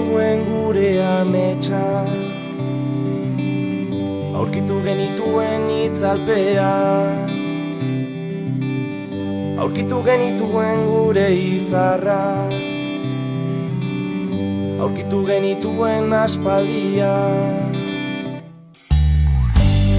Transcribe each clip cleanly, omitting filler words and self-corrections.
genituen gure ametsak, aurkitu genituen itzalpean, aurkitu genituen gure izarrak, aurkitu genituen aspaldian,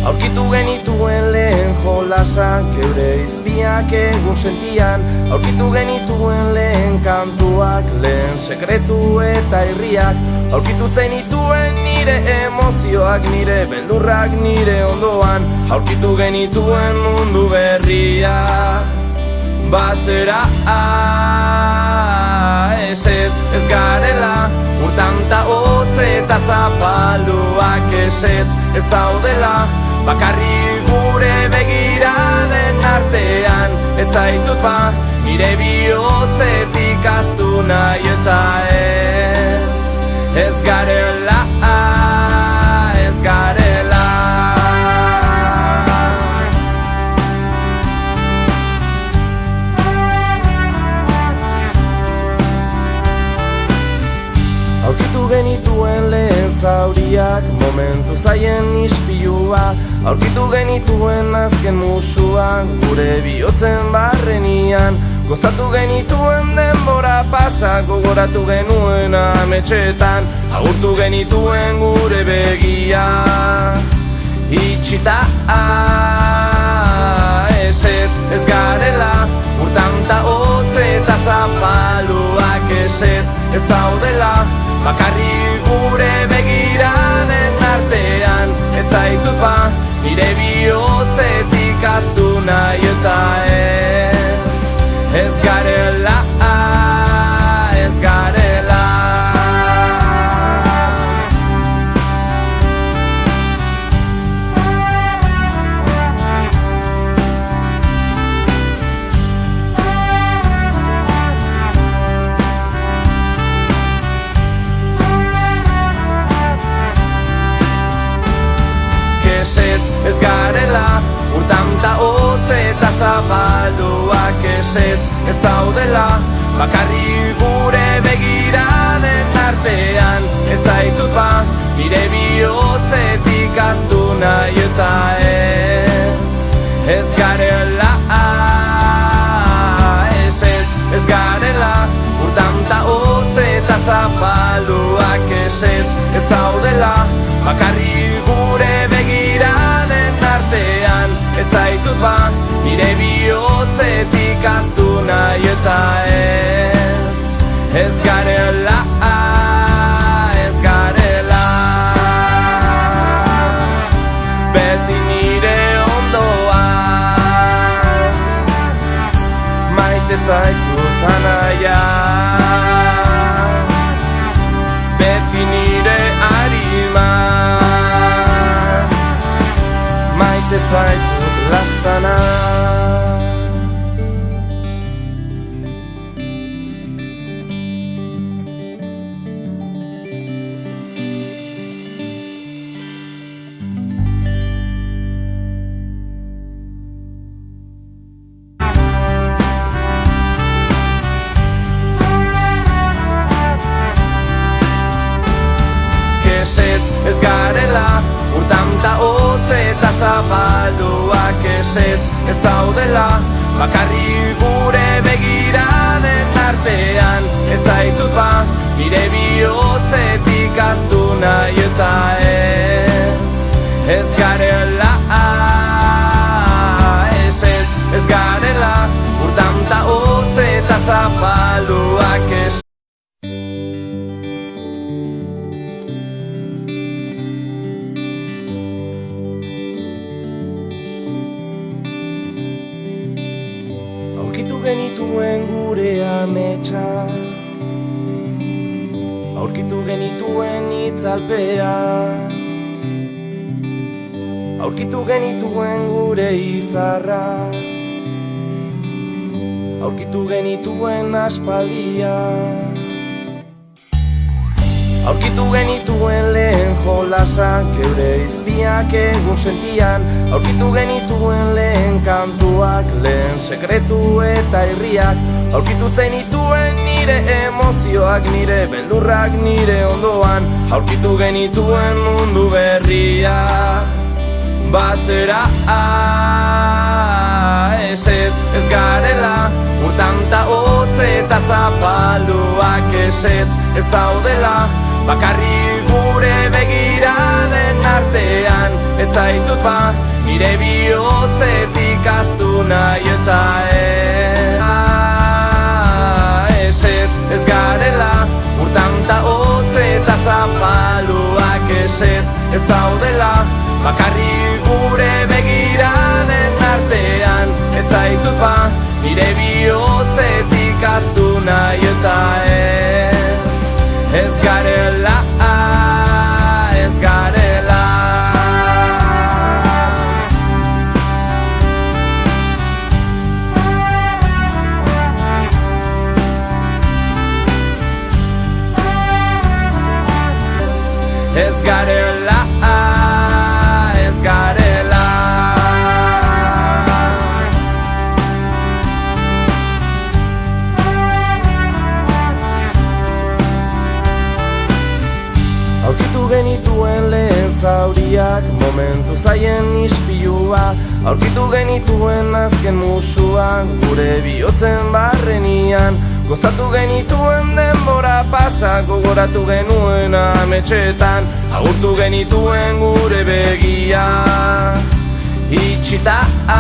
aurkitu genituen lehen jolasak, geure izpiak egun sentian, aurkitu genituen lehen kantuak, lehen sekretu eta irriak, aurkitu zenituen nire emozioak, nire beldurrak nire ondoan, aurkitu genituen mundu berria batera. Ez garela urtanta hotz eta zapalduak, ez zaudela bakarri gure begiraden artean, ez zaitut ba nire bihotzetik astu nahi eta ez garela, ez garela. Aurkitu genituen lehen zauriak, momentu zaien ispilua, aurkitu genituen azken musua, gure bihotzen barrenian, gozatu genituen denbora pasa, gogoratu genuen ametxetan, agurtu genituen gure begia itxita. Ez garela urtanta hotz eta zapaluak, ez zaudela bakarri gure begiraden artean, ez zaitut ba nire bihotzetik astu nahi eta ez garela, ez garela. Ez garela urtanta hotz eta zabalduak, ez zaudela bakarri gure begiraden artean, ez zaitut ba nire bihotzetik astu nahi eta ez garela, ez garela urtanta hotz eta zabalduak, ez zaudela bakarri gure begiraden artean, ez zaitut ba nire bihotzetik astu nahi eta ez garela, ez garela. Beti nire ondoan maite zaitut anaia, beti nire arima maite zaitut lastana. Ez garela urtanta hotz eta zabalduak, ez zaudela bakarri gure begiraden artean, ez zaitut ba nire bihotzetik astu nahi eta ez garela, ez garela urtanta hotz eta zabalduak, aurkitu genituen gure ametsak, aurkitu genituen itzalpean, aurkitu genituen gure izarrak, aurkitu genituen aspaldian, aurkitu genituen lehen jolasak, geure izpiak egun sentian, aurkitu genituen lehen kantuak, lehen sekretu eta irriak, aurkitu zenituen nire nire emozioak, nire beldurrak nire ondoan. Aurkitu genituen mundu berria batera. Ez garela urtanta hotz eta zapalduak, ez zaudela bakarri gure begiraden artean. Ez zaitut ba nire bihotzetik astu nahi eta ez garela urtanta hotz eta zapalduak, ez zaudela bakarri gure begiraden artean. Ez zaitut ba nire bihotzetik astu nahi eta ez garela, ez garela. Ez garela, ez garela. Aurkitu genituen lehen zauriak, momentu zaien ispilua. Aurkitu genituen azken musua, gure bihotzen barrenian. Gozatu genituen denbora pasa, gogoratu genuen ametxetan. Agurtu genituen gure begia itxita.